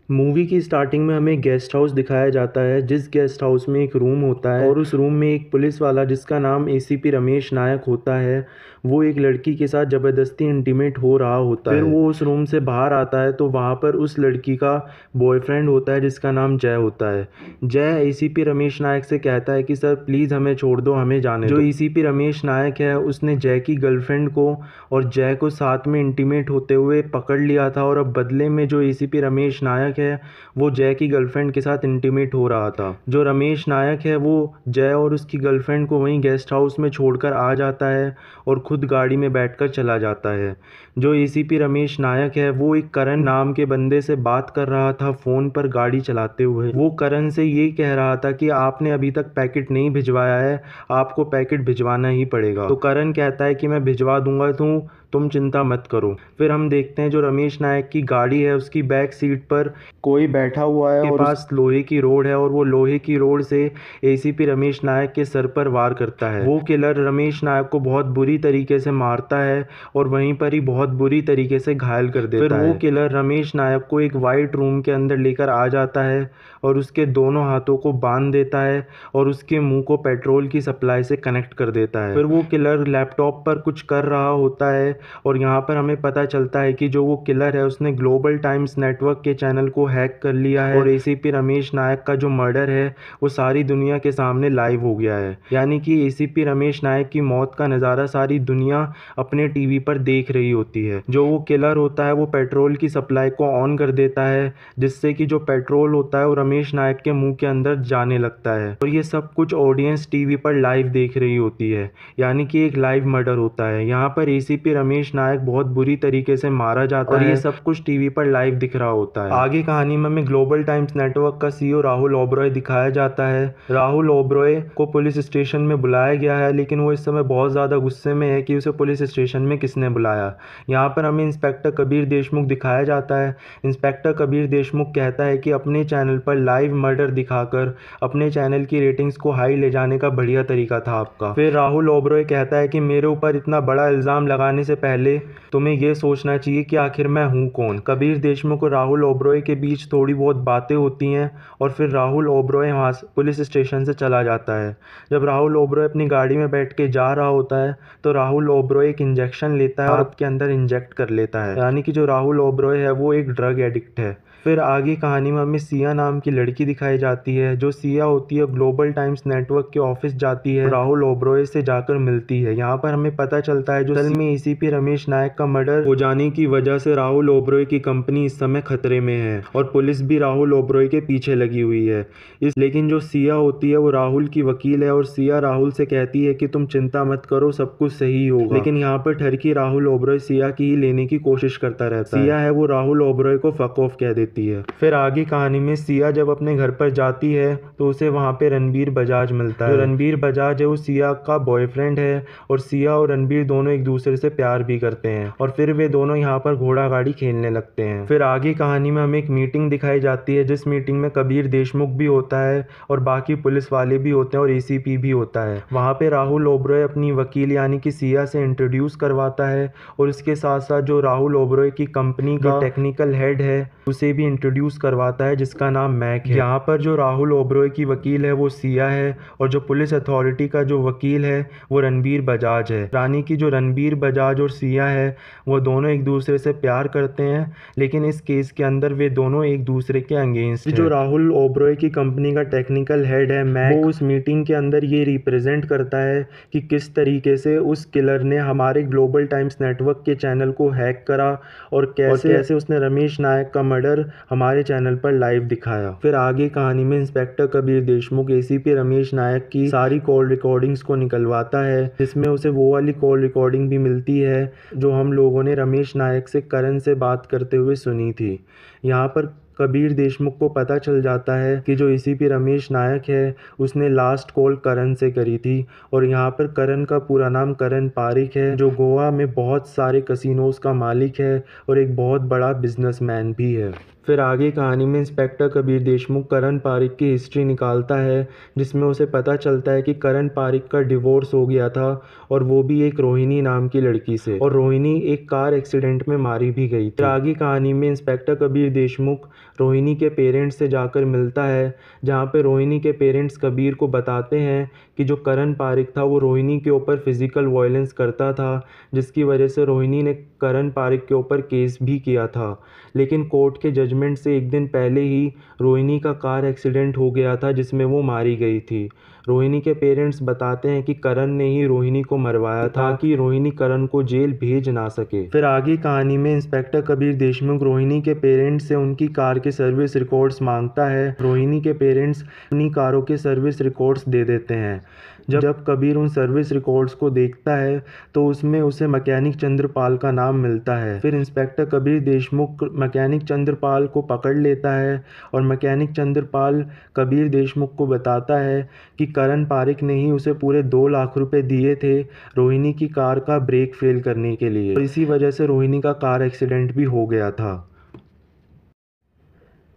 Movie की starting में हमें गेस्ट हाउस दिखाया जाता है, जिस गेस्ट हाउस में एक रूम होता है और उस रूम में एक पुलिस वाला जिसका नाम एसीपी रमेश नायक होता है, वो एक लड़की के साथ ज़बरदस्ती इंटीमेट हो रहा होता है। फिर वो उस रूम से बाहर आता है तो वहाँ पर उस लड़की का बॉयफ्रेंड होता है जिसका नाम जय होता है। जय एसीपी रमेश नायक से कहता है कि सर प्लीज़ हमें छोड़ दो, हमें जाने दो। जो एसीपी रमेश नायक है उसने जय की गर्लफ्रेंड को और जय को साथ में इंटीमेट होते हुए पकड़ लिया था और अब बदले में जो एसीपी रमेश नायक है वो जय की गर्लफ्रेंड के साथ इंटीमेट हो रहा था। जो रमेश नायक है वो जय और उसकी गर्लफ्रेंड को वहीं गेस्ट हाउस में छोड़कर आ जाता है और खुद गाड़ी में बैठकर चला जाता है। जो एसीपी रमेश नायक है वो एक करण नाम के बंदे से बात कर रहा था फ़ोन पर गाड़ी चलाते हुए। वो करण से ये कह रहा था कि आपने अभी तक पैकेट नहीं भिजवाया है, आपको पैकेट भिजवाना ही पड़ेगा। तो करण कहता है कि मैं भिजवा दूंगा, तुम चिंता मत करो। फिर हम देखते हैं जो रमेश नायक की गाड़ी है उसकी बैक सीट पर कोई बैठा हुआ है और पास लोहे की रोड है और वो लोहे की रोड से एसीपी रमेश नायक के सर पर वार करता है। वो किलर रमेश नायक को बहुत बुरी तरीके से मारता है और वहीं पर ही बहुत बुरी तरीके से घायल कर देता है। फिर वो किलर रमेश नायक को एक वाइट रूम के अंदर लेकर आ जाता है और उसके दोनों हाथों को बांध देता है और उसके मुंह को पेट्रोल की सप्लाई से कनेक्ट कर देता है। फिर वो किलर लैपटॉप पर कुछ कर रहा होता है और यहाँ पर हमें पता चलता है कि जो वो किलर है उसने ग्लोबल टाइम्स नेटवर्क के चैनल को हैक कर लिया है और एसीपी रमेश नायक का जो मर्डर है वो सारी दुनिया के सामने लाइव हो गया है। यानी कि एसीपी रमेश नायक की मौत का नज़ारा सारी दुनिया अपने टीवी पर देख रही होती है। जो वो किलर होता है वो पेट्रोल की सप्लाई को ऑन कर देता है जिससे कि जो पेट्रोल होता है वो रमेश नायक के मुंह के अंदर जाने लगता है और ये सब कुछ ऑडियंस टीवी पर लाइव देख रही होती है। यानी कि एक लाइव मर्डर होता है। यहाँ पर एसीपी रमेश नायक बहुत बुरी तरीके से मारा जाता है और ये सब कुछ टीवी पर लाइव दिख रहा होता है। आगे कहानी में हमें ग्लोबल टाइम्स नेटवर्क का सीईओ राहुल ओबरॉय दिखाया जाता है। राहुल ओबरॉय को पुलिस स्टेशन में बुलाया गया है लेकिन वो इस समय बहुत ज़्यादा गुस्से में है कि उसे पुलिस स्टेशन में किसने बुलाया। यहाँ पर हमें इंस्पेक्टर कबीर देशमुख दिखाया जाता है। इंस्पेक्टर कबीर देशमुख कहता है कि अपने चैनल पर लाइव मर्डर दिखाकर अपने चैनल की रेटिंग्स को हाई ले जाने का बढ़िया तरीका था आपका। फिर राहुल ओबरॉय कहता है कि मेरे ऊपर इतना बड़ा इल्ज़ाम लगाने से पहले तुम्हें यह सोचना चाहिए कि आखिर मैं हूँ कौन। कबीर देशमुख और राहुल ओबरॉय के बीच थोड़ी बहुत बातें होती हैं और फिर राहुल ओबरॉय वहाँ पुलिस स्टेशन से चला जाता है। जब राहुल ओबरॉय अपनी गाड़ी में बैठ के जा रहा होता है तो राहुल ओबरॉय एक इंजेक्शन लेता है और हाथ के अंदर इंजेक्ट कर लेता है। यानी कि जो राहुल ओबरॉय है वो एक ड्रग एडिक्ट है। फिर आगे कहानी में हमें सिया नाम की लड़की दिखाई जाती है। जो सिया होती है ग्लोबल टाइम्स नेटवर्क के ऑफिस जाती है, राहुल ओबरॉय से जाकर मिलती है। यहाँ पर हमें पता चलता है जो असल में एसीपी रमेश नायक का मर्डर हो जाने की वजह से राहुल ओबरॉय की कंपनी इस समय खतरे में है और पुलिस भी राहुल ओबरॉय के पीछे लगी हुई है। लेकिन जो सिया होती है वो राहुल की वकील है और सिया राहुल से कहती है कि तुम चिंता मत करो, सब कुछ सही होगा। लेकिन यहाँ पर ठरकी राहुल ओबरॉय सिया की ही लेने की कोशिश करता रहता है। सिया है वो राहुल ओबरॉय को फक ऑफ कह देती है। फिर आगे कहानी में सिया जब अपने घर पर जाती है तो उसे वहाँ पे रणबीर बजाज मिलता है। जो रणबीर बजाज है वो सिया का बॉयफ्रेंड है और सिया और रणबीर दोनों एक दूसरे से प्यार भी करते हैं और फिर वे दोनों यहाँ पर घोड़ा गाड़ी खेलने लगते हैं। फिर आगे कहानी में हमें एक मीटिंग दिखाई जाती है जिस मीटिंग में कबीर देशमुख भी होता है और बाकी पुलिस वाले भी होते हैं और एसीपी भी होता है। वहाँ पे राहुल ओबरॉय अपनी वकील यानी कि सिया से इंट्रोड्यूस करवाता है और इसके साथ साथ जो राहुल ओबरॉय की कंपनी का टेक्निकल हेड है उसे भी इंट्रोड्यूस करवाता है जिसका नाम मैक है। यहाँ पर जो राहुल ओबरॉय की वकील है वो सिया है और जो पुलिस अथॉरिटी का जो वकील है वो रणबीर बजाज है। रानी की जो रणबीर बजाज और सिया है वो दोनों एक दूसरे से प्यार करते हैं लेकिन इस केस के अंदर वे दोनों एक दूसरे के अगेंस्ट। जो राहुल ओबरॉय की कंपनी का टेक्निकल हेड है मैक, वो उस मीटिंग के अंदर ये रिप्रेजेंट करता है कि किस तरीके से उस किलर ने हमारे ग्लोबल टाइम्स नेटवर्क के चैनल को हैक करा और कैसे उसने रमेश नायक का मर्डर हमारे चैनल पर लाइव दिखाया। फिर आगे कहानी में इंस्पेक्टर कबीर देशमुख एसीपी रमेश नायक की सारी कॉल रिकॉर्डिंग्स को निकलवाता है जिसमें उसे वो वाली कॉल रिकॉर्डिंग भी मिलती है जो हम लोगों ने रमेश नायक से करण से बात करते हुए सुनी थी। यहाँ पर कबीर देशमुख को पता चल जाता है कि जो एसीपी रमेश नायक है उसने लास्ट कॉल करण से करी थी और यहाँ पर करण का पूरा नाम करण पारिक है जो गोवा में बहुत सारे कसिनोज का मालिक है और एक बहुत बड़ा बिजनेसमैन भी है। फिर आगे कहानी में इंस्पेक्टर कबीर देशमुख करण पारिक की हिस्ट्री निकालता है जिसमें उसे पता चलता है कि करण पारिक का डिवोर्स हो गया था और वो भी एक रोहिणी नाम की लड़की से, और रोहिणी एक कार एक्सीडेंट में मारी भी गई थी। फिर आगे कहानी में इंस्पेक्टर कबीर कबीर देशमुख रोहिणी के पेरेंट्स से जाकर मिलता है, जहाँ पे रोहिणी के पेरेंट्स कबीर को बताते हैं कि जो करण पारिक था वो रोहिणी के ऊपर फिज़िकल वायलेंस करता था, जिसकी वजह से रोहिणी ने करण पारिक के ऊपर केस भी किया था। लेकिन कोर्ट के जजमेंट से एक दिन पहले ही रोहिणी का कार एक्सीडेंट हो गया था, जिसमें वो मारी गई थी। रोहिणी के पेरेंट्स बताते हैं कि करण ने ही रोहिणी को मरवाया था ताकि रोहिणी करण को जेल भेज ना सके। फिर आगे कहानी में इंस्पेक्टर कबीर देशमुख रोहिणी के पेरेंट्स से उनकी कार के सर्विस रिकॉर्ड्स मांगता है। रोहिणी के पेरेंट्स अपनी कारों के सर्विस रिकॉर्ड्स दे देते हैं। जब कबीर उन सर्विस रिकॉर्ड्स को देखता है तो उसमें उसे मैकेनिक चंद्रपाल का नाम मिलता है। फिर इंस्पेक्टर कबीर देशमुख मैकेनिक चंद्रपाल को पकड़ लेता है और मैकेनिक चंद्रपाल कबीर देशमुख को बताता है कि करण पारिक ने ही उसे पूरे 2 लाख रुपए दिए थे रोहिणी की कार का ब्रेक फेल करने के लिए, और इसी वजह से रोहिणी का कार एक्सीडेंट भी हो गया था।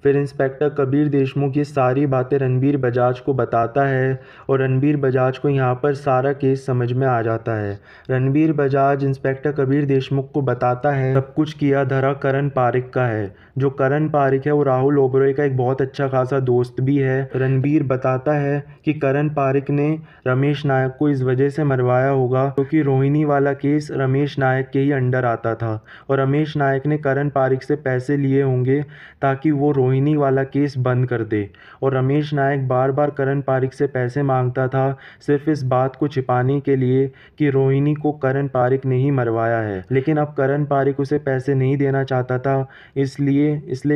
फिर इंस्पेक्टर कबीर देशमुख ये सारी बातें रणबीर बजाज को बताता है और रणबीर बजाज को यहाँ पर सारा केस समझ में आ जाता है। रणबीर बजाज इंस्पेक्टर कबीर देशमुख को बताता है सब कुछ किया धरा करण पारिक का है। जो करण पारिक है वो राहुल ओबरॉय का एक बहुत अच्छा खासा दोस्त भी है। रणबीर बताता है कि करण पारिक ने रमेश नायक को इस वजह से मरवाया होगा क्योंकि रोहिणी वाला केस रमेश नायक के ही अंडर आता था और रमेश नायक ने करण पारिक से पैसे लिए होंगे ताकि वो रोहिणी वाला केस बंद कर दे, और रमेश नायक बार बार करण पारिक से पैसे मांगता था सिर्फ इस बात को छिपाने के लिए कि रोहिणी को करण पारिक ने ही मरवाया है। लेकिन अब करण पारिक उसे पैसे नहीं देना चाहता था, इसलिए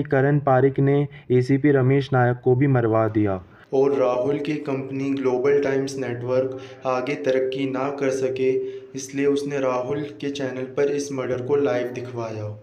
करण पारिक ने एसीपी रमेश नायक को भी मरवा दिया और राहुल की कंपनी ग्लोबल टाइम्स नेटवर्क आगे तरक्की ना कर सके, इसलिए उसने राहुल के चैनल पर इस मर्डर को लाइव दिखवाया।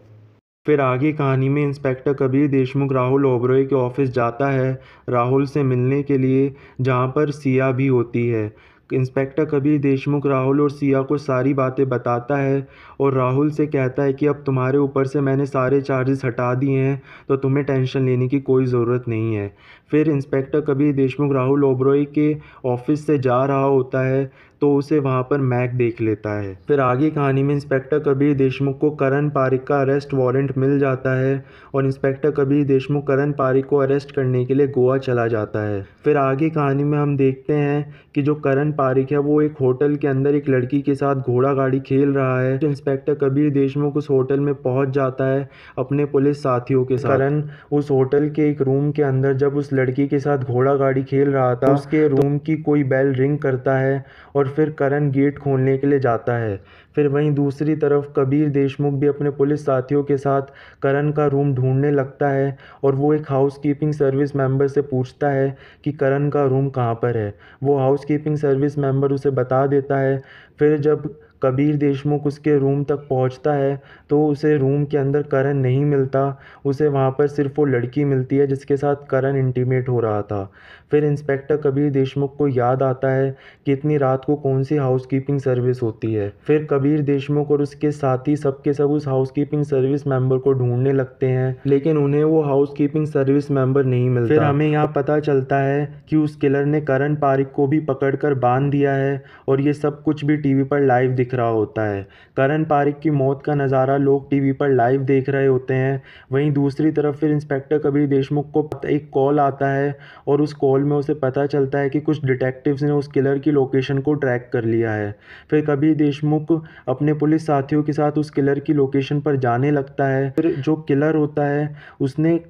फिर आगे कहानी में इंस्पेक्टर कबीर देशमुख राहुल ओबरॉय के ऑफिस जाता है राहुल से मिलने के लिए, जहां पर सिया भी होती है। इंस्पेक्टर कबीर देशमुख राहुल और सिया को सारी बातें बताता है और राहुल से कहता है कि अब तुम्हारे ऊपर से मैंने सारे चार्जेस हटा दिए हैं तो तुम्हें टेंशन लेने की कोई ज़रूरत नहीं है। फिर इंस्पेक्टर कबीर देशमुख राहुल ओबरॉय के ऑफिस से जा रहा होता है तो उसे वहाँ पर मैक देख लेता है। फिर आगे कहानी में इंस्पेक्टर कबीर देशमुख को करण पारिक का अरेस्ट वारंट मिल जाता है और इंस्पेक्टर कबीर देशमुख करण पारिक को अरेस्ट करने के लिए गोवा चला जाता है। फिर आगे कहानी में हम देखते हैं कि जो करण पारिक है वो एक होटल के अंदर एक लड़की के साथ घोड़ा गाड़ी खेल रहा है। तो इंस्पेक्टर कबीर देशमुख उस होटल में पहुंच जाता है अपने पुलिस साथियों के साथ। करण उस होटल के एक रूम के अंदर जब उस लड़की के साथ घोड़ा गाड़ी खेल रहा था उसके रूम की कोई बेल रिंग करता है और फिर करण गेट खोलने के लिए जाता है। फिर वहीं दूसरी तरफ कबीर देशमुख भी अपने पुलिस साथियों के साथ करण का रूम ढूंढने लगता है और वो एक हाउसकीपिंग सर्विस मेंबर से पूछता है कि करण का रूम कहाँ पर है। वो हाउसकीपिंग सर्विस मेंबर उसे बता देता है। फिर जब कबीर देशमुख उसके रूम तक पहुंचता है तो उसे रूम के अंदर करण नहीं मिलता, उसे वहां पर सिर्फ वो लड़की मिलती है जिसके साथ करण इंटीमेट हो रहा था। फिर इंस्पेक्टर कबीर देशमुख को याद आता है कि इतनी रात को कौन सी हाउसकीपिंग सर्विस होती है। फिर कबीर देशमुख और उसके साथी सबके सब उस हाउसकीपिंग सर्विस मेंबर को ढूंढने लगते हैं, लेकिन उन्हें वो हाउसकीपिंग सर्विस मेंबर नहीं मिलता। फिर हमें यहाँ पता चलता है कि उस किलर ने करण पारिक को भी पकड़कर बांध दिया है और ये सब कुछ भी टीवी पर लाइव दिख रहा होता है। करण पारिक की मौत का नज़ारा लोग टीवी पर लाइव देख रहे होते हैं। वहीं दूसरी तरफ फिर इंस्पेक्टर कबीर देशमुख को एक कॉल आता है और उस कॉल में उसे पता चलता है कि कुछ डिटेक्टिव्स ने उस किलर की लोकेशन को ट्रैक कर लिया है। फिर कबीर देशमुख अपने पुलिस साथियों के साथ उस किलर की लोकेशन पर जाने लगता है। फिर जो किलर होता है उसने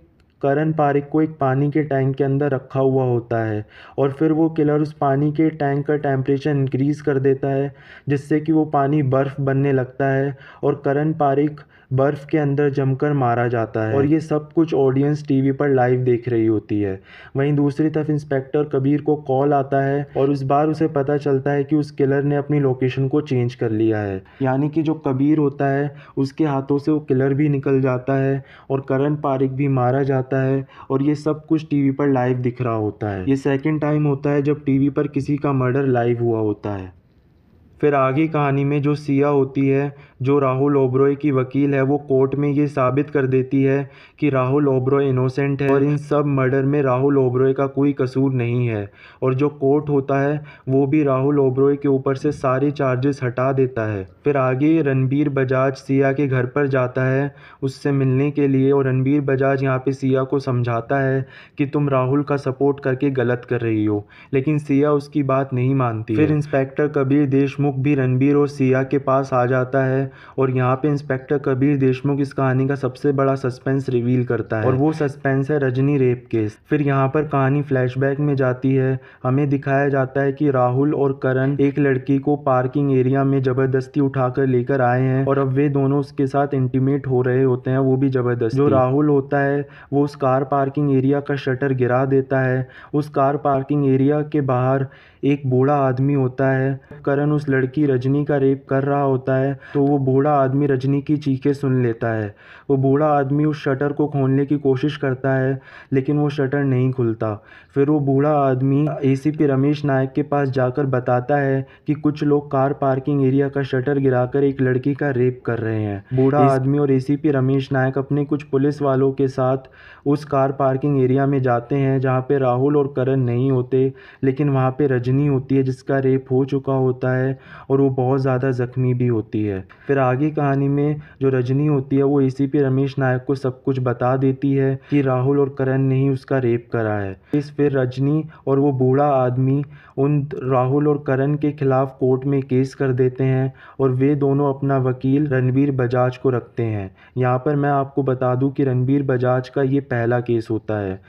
करण पारिक को एक पानी के टैंक के अंदर रखा हुआ होता है और फिर वो किलर उस पानी के टैंक का टेम्परेचर इंक्रीज़ कर देता है जिससे कि वो पानी बर्फ़ बनने लगता है और करण पारिक बर्फ़ के अंदर जमकर मारा जाता है और ये सब कुछ ऑडियंस टीवी पर लाइव देख रही होती है। वहीं दूसरी तरफ इंस्पेक्टर कबीर को कॉल आता है और इस बार उसे पता चलता है कि उस किलर ने अपनी लोकेशन को चेंज कर लिया है, यानी कि जो कबीर होता है उसके हाथों से वो किलर भी निकल जाता है और करण पारिक भी मारा जाता है और ये सब कुछ टीवी पर लाइव दिख रहा होता है। ये सेकंड टाइम होता है जब टीवी पर किसी का मर्डर लाइव हुआ होता है। फिर आगे कहानी में जो सिया होती है जो राहुल ओबरॉय की वकील है वो कोर्ट में ये साबित कर देती है कि राहुल ओबरॉय इनोसेंट है और इन सब मर्डर में राहुल ओबरॉय का कोई कसूर नहीं है। और जो कोर्ट होता है वो भी राहुल ओबरॉय के ऊपर से सारे चार्जेस हटा देता है। फिर आगे रणबीर बजाज सिया के घर पर जाता है उससे मिलने के लिए, और रणबीर बजाज यहाँ पे सिया को समझाता है कि तुम राहुल का सपोर्ट करके गलत कर रही हो, लेकिन सिया उसकी बात नहीं मानती। फिर इंस्पेक्टर कबीर देशमुख भी रणबीर और सिया के पास आ जाता है और यहाँ पे इंस्पेक्टर कबीर देशमुख इस कहानी का सबसे बड़ा सस्पेंस रिवील करता है, और वो सस्पेंस है रजनी रेप केस। फिर यहाँ पर कहानी फ्लैशबैक में जाती है। हमें दिखाया जाता है कि राहुल और करण एक लड़की को पार्किंग एरिया में जबरदस्ती उठाकर लेकर आए हैं और अब वे दोनों उसके साथ इंटीमेट हो रहे होते हैं, वो भी जबरदस्ती। जो राहुल होता है वो उस कार पार्किंग एरिया का शटर गिरा देता है। उस कार पार्किंग एरिया के बाहर एक बूढ़ा आदमी होता है। करण उस लड़की रजनी का रेप कर रहा होता है तो वो बूढ़ा आदमी रजनी की चीखें सुन लेता है। वो बूढ़ा आदमी उस शटर को खोलने की कोशिश करता है लेकिन वो शटर नहीं खुलता। फिर वो बूढ़ा आदमी एसीपी रमेश नायक के पास जाकर बताता है कि कुछ लोग कार पार्किंग एरिया का शटर गिराकर एक लड़की का रेप कर रहे हैं। बूढ़ा आदमी और एसीपी रमेश नायक अपने कुछ पुलिस वालों के साथ उस कार पार्किंग एरिया में जाते हैं जहाँ पे राहुल और करण नहीं होते, लेकिन वहाँ पे रजनी होती है जिसका रेप हो चुका होता है और वो बहुत ज़्यादा ज़ख्मी भी होती है। फिर आगे कहानी में जो रजनी होती है वो एसीपी रमेश नायक को सब कुछ बता देती है कि राहुल और करण ने ही उसका रेप करा है। फिर रजनी और वो बूढ़ा आदमी उन राहुल और करण के खिलाफ कोर्ट में केस कर देते हैं और वे दोनों अपना वकील रणबीर बजाज को रखते हैं। यहाँ पर मैं आपको बता दूं कि रणबीर बजाज का ये पहला केस होता है।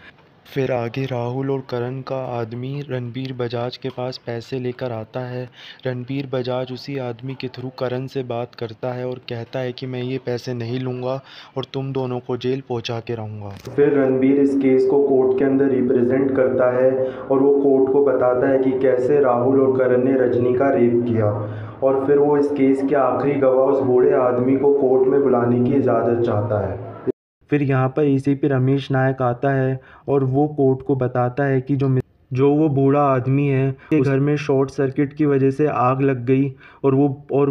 फिर आगे राहुल और करण का आदमी रणबीर बजाज के पास पैसे लेकर आता है। रणबीर बजाज उसी आदमी के थ्रू करण से बात करता है और कहता है कि मैं ये पैसे नहीं लूँगा और तुम दोनों को जेल पहुंचा के रहूँगा। फिर रणबीर इस केस को कोर्ट के अंदर रिप्रेजेंट करता है और वो कोर्ट को बताता है कि कैसे राहुल और करण ने रजनी का रेप किया, और फिर वो इस केस के आखिरी गवाह उस बूढ़े आदमी को कोर्ट में बुलाने की इजाज़त चाहता है। फिर यहाँ पर एसीपी रमेश नायक आता है और वो कोर्ट को बताता है कि जो वो बूढ़ा आदमी है के घर में शॉर्ट सर्किट की वजह से आग लग गई और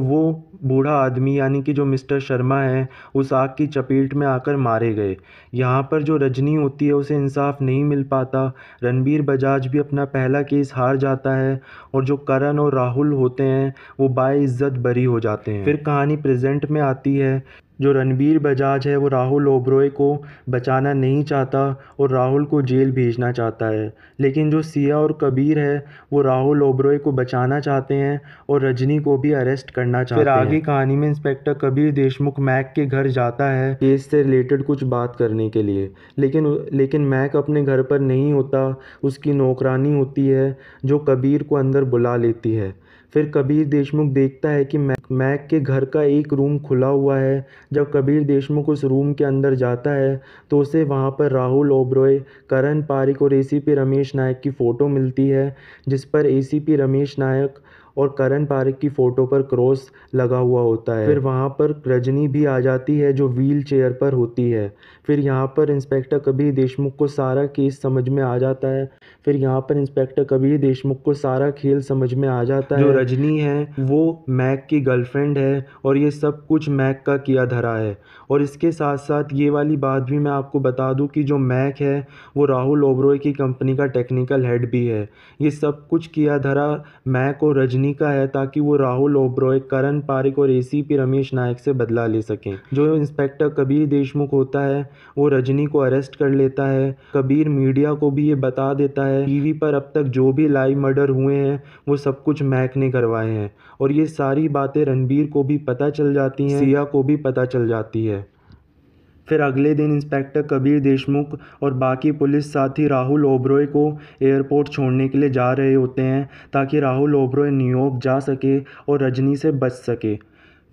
वो बूढ़ा आदमी यानी कि जो मिस्टर शर्मा है उस आग की चपेट में आकर मारे गए। यहाँ पर जो रजनी होती है उसे इंसाफ नहीं मिल पाता। रणबीर बजाज भी अपना पहला केस हार जाता है और जो करण और राहुल होते हैं वो बाइज्जत बरी हो जाते हैं। फिर कहानी प्रेजेंट में आती है। जो रणबीर बजाज है वो राहुल ओबरॉय को बचाना नहीं चाहता और राहुल को जेल भेजना चाहता है, लेकिन जो सिया और कबीर है वो राहुल ओबरॉय को बचाना चाहते हैं और रजनी को भी अरेस्ट करना चाहते हैं। फिर आगे कहानी में इंस्पेक्टर कबीर देशमुख मैक के घर जाता है केस से रिलेटेड कुछ बात करने के लिए, लेकिन मैक अपने घर पर नहीं होता। उसकी नौकरानी होती है जो कबीर को अंदर बुला लेती है। फिर कबीर देशमुख देखता है कि मैक के घर का एक रूम खुला हुआ है। जब कबीर देशमुख उस रूम के अंदर जाता है तो उसे वहाँ पर राहुल ओबरॉय, करण पारिक और एसीपी रमेश नायक की फ़ोटो मिलती है, जिस पर एसीपी रमेश नायक और करण पारिक की फ़ोटो पर क्रॉस लगा हुआ होता है। फिर वहाँ पर रजनी भी आ जाती है जो व्हील चेयर पर होती है। फिर यहाँ पर इंस्पेक्टर कबीर देशमुख को सारा केस समझ में आ जाता है। फिर यहाँ पर इंस्पेक्टर कबीर देशमुख को सारा खेल समझ में आ जाता है। जो रजनी है वो मैक की गर्लफ्रेंड है और ये सब कुछ मैक का किया धरा है। और इसके साथ साथ ये वाली बात भी मैं आपको बता दूं कि जो मैक है वो राहुल ओबरॉय की कंपनी का टेक्निकल हेड भी है। ये सब कुछ किया धरा मैक और रजनी का है ताकि वो राहुल ओबरॉय, करण पारिक और एसीपी रमेश नायक से बदला ले सकें। जो इंस्पेक्टर कबीर देशमुख होता है वो रजनी को अरेस्ट कर लेता है। कबीर मीडिया को भी ये बता देता है टीवी पर अब तक जो भी लाइव मर्डर हुए हैं वो सब कुछ मैक ने करवाए हैं, और ये सारी बातें रणबीर को भी पता चल जाती हैं, सिया को भी पता चल जाती है। फिर अगले दिन इंस्पेक्टर कबीर देशमुख और बाकी पुलिस साथी राहुल ओबरॉय को एयरपोर्ट छोड़ने के लिए जा रहे होते हैं ताकि राहुल ओबरॉय न्यूयॉर्क जा सके और रजनी से बच सके।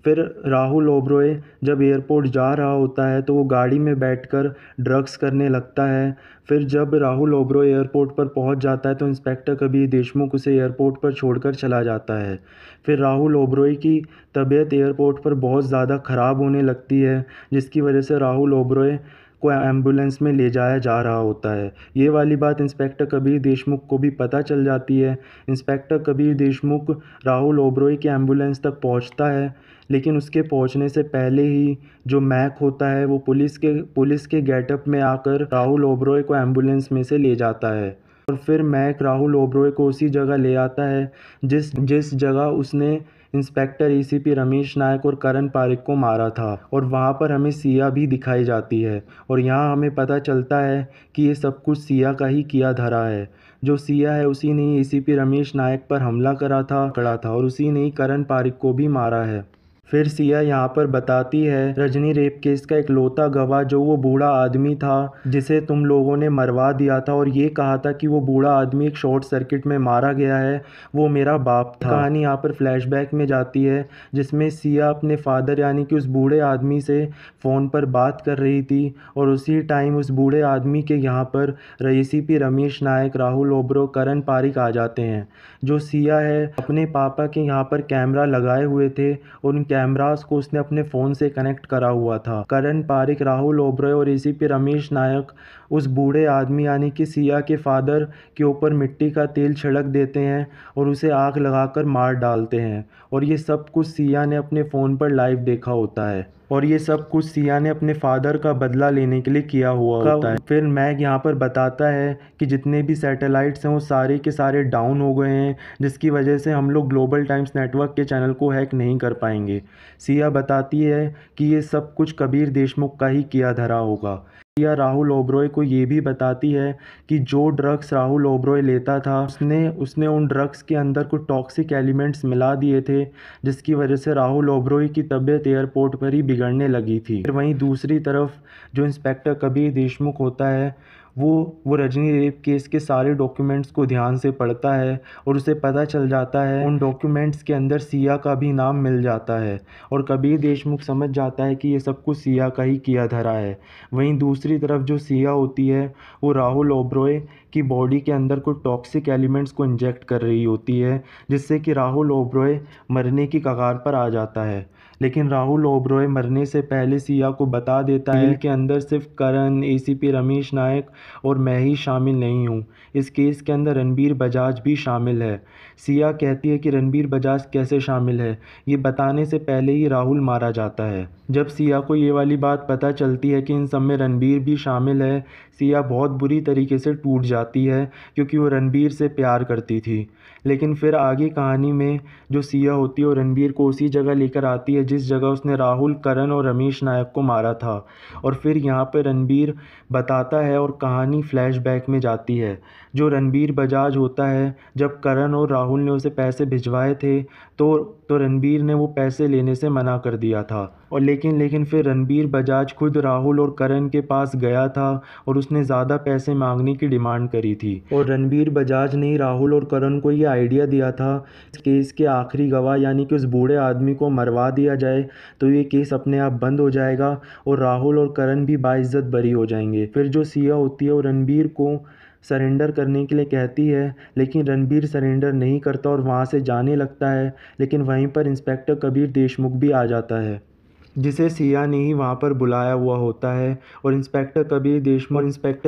फिर राहुल ओबरॉय जब एयरपोर्ट जा रहा होता है तो वो गाड़ी में बैठकर ड्रग्स करने लगता है। फिर जब राहुल ओबरॉय एयरपोर्ट पर पहुंच जाता है तो इंस्पेक्टर कबीर देशमुख उसे एयरपोर्ट पर छोड़कर चला जाता है। फिर राहुल ओबरॉय की तबीयत एयरपोर्ट पर बहुत ज़्यादा ख़राब होने लगती है, जिसकी वजह से राहुल ओबरॉय को एम्बुलेंस में ले जाया जा रहा होता है। ये वाली बात इंस्पेक्टर कबीर देशमुख को भी पता चल जाती है। इंस्पेक्टर कबीर देशमुख राहुल ओबरॉय की एम्बुलेंस तक पहुंचता है, लेकिन उसके पहुंचने से पहले ही जो मैक होता है वो पुलिस के गेटअप में आकर राहुल ओबरॉय को एम्बुलेंस में से ले जाता है। और फिर मैक राहुल ओबरॉय को उसी जगह ले आता है जिस जगह उसने इंस्पेक्टर एसीपी रमेश नायक और करण पारिक को मारा था। और वहाँ पर हमें सिया भी दिखाई जाती है और यहाँ हमें पता चलता है कि ये सब कुछ सिया का ही किया धरा है। जो सिया है उसी ने एसीपी रमेश नायक पर हमला करा था और उसी ने ही करण पारिक को भी मारा है। फिर सिया यहाँ पर बताती है रजनी रेप केस का इकलौता गवाह जो वो बूढ़ा आदमी था जिसे तुम लोगों ने मरवा दिया था और ये कहा था कि वो बूढ़ा आदमी एक शॉर्ट सर्किट में मारा गया है, वो मेरा बाप था। कहानी यहाँ पर फ्लैशबैक में जाती है जिसमें सिया अपने फादर यानी कि उस बूढ़े आदमी से फ़ोन पर बात कर रही थी और उसी टाइम उस बूढ़े आदमी के यहाँ पर एसीपी रमेश नायक, राहुल ओबरॉय, करण पारिक आ जाते हैं। जो सिया है अपने पापा के यहाँ पर कैमरा लगाए हुए थे और उन कैमरास को उसने अपने फ़ोन से कनेक्ट करा हुआ था। करण पारिक, राहुल ओबरॉय और एसीपी रमेश नायक उस बूढ़े आदमी यानी कि सिया के फादर के ऊपर मिट्टी का तेल छिड़क देते हैं और उसे आग लगाकर मार डालते हैं। और ये सब कुछ सिया ने अपने फ़ोन पर लाइव देखा होता है और ये सब कुछ सिया ने अपने फादर का बदला लेने के लिए किया हुआ होता है। फिर मैग यहाँ पर बताता है कि जितने भी सैटेलाइट्स हैं वो सारे के सारे डाउन हो गए हैं, जिसकी वजह से हम लोग ग्लोबल टाइम्स नेटवर्क के चैनल को हैक नहीं कर पाएंगे। सिया बताती है कि ये सब कुछ कबीर देशमुख का ही किया धरा होगा। सिया राहुल ओबरॉय को ये भी बताती है कि जो ड्रग्स राहुल ओबरॉय लेता था उसने उन ड्रग्स के अंदर कुछ टॉक्सिक एलिमेंट्स मिला दिए थे, जिसकी वजह से राहुल ओबरॉय की तबीयत एयरपोर्ट पर ही बिगड़ने लगी थी। फिर वहीं दूसरी तरफ जो इंस्पेक्टर कबीर देशमुख होता है वो रजनी रेप केस के सारे डॉक्यूमेंट्स को ध्यान से पढ़ता है और उसे पता चल जाता है उन डॉक्यूमेंट्स के अंदर सिया का भी नाम मिल जाता है और कबीर देशमुख समझ जाता है कि ये सब कुछ सिया का ही किया धरा है। वहीं दूसरी तरफ जो सिया होती है वो राहुल ओबरॉय की बॉडी के अंदर कुछ टॉक्सिक एलिमेंट्स को इंजेक्ट कर रही होती है, जिससे कि राहुल ओबरॉय मरने की कगार पर आ जाता है। लेकिन राहुल ओबरॉय मरने से पहले सिया को बता देता है कि अंदर सिर्फ करण, एसीपी रमेश नायक और मैं ही शामिल नहीं हूँ। इस केस के अंदर रणबीर बजाज भी शामिल है। सिया कहती है कि रणबीर बजाज कैसे शामिल है, ये बताने से पहले ही राहुल मारा जाता है। जब सिया को ये वाली बात पता चलती है कि इन सब में रणबीर भी शामिल है, सिया बहुत बुरी तरीके से टूट जाती है क्योंकि वो रणबीर से प्यार करती थी। लेकिन फिर आगे कहानी में जो सिया होती है वो रणबीर को उसी जगह लेकर आती है जिस जगह उसने राहुल, करण और रमेश नायक को मारा था। और फिर यहाँ पे रणबीर बताता है और कहानी फ्लैशबैक में जाती है। जो रणबीर बजाज होता है, जब करण और राहुल ने उसे पैसे भिजवाए थे तो रणबीर ने वो पैसे लेने से मना कर दिया था। और लेकिन फिर रणबीर बजाज खुद राहुल और करण के पास गया था और उसने ज़्यादा पैसे मांगने की डिमांड करी थी। और रणबीर बजाज ने राहुल और करण को ये आइडिया दिया था इस केस के आखिरी गवाह यानी कि उस बूढ़े आदमी को मरवा दिया जाए तो ये केस अपने आप बंद हो जाएगा और राहुल और करण भी बाइज्जत बरी हो जाएंगे। फिर जो सिया होती है वो रणबीर को सरेंडर करने के लिए कहती है, लेकिन रणबीर सरेंडर नहीं करता और वहाँ से जाने लगता है। लेकिन वहीं पर इंस्पेक्टर कबीर देशमुख भी आ जाता है, जिसे सिया ने ही वहाँ पर बुलाया हुआ होता है। और इंस्पेक्टर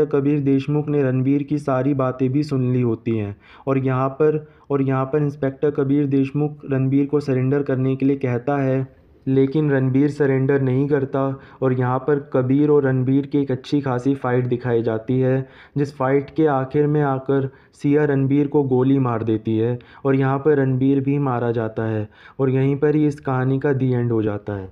कबीर देशमुख ने रणबीर की सारी बातें भी सुन ली होती हैं। और यहाँ पर इंस्पेक्टर कबीर देशमुख रणबीर को सरेंडर करने के लिए कहता है, लेकिन रणबीर सरेंडर नहीं करता। और यहाँ पर कबीर और रणबीर की एक अच्छी खासी फ़ाइट दिखाई जाती है, जिस फाइट के आखिर में आकर सिया रणबीर को गोली मार देती है और यहाँ पर रणबीर भी मारा जाता है और यहीं पर ही इस कहानी का दी एंड हो जाता है।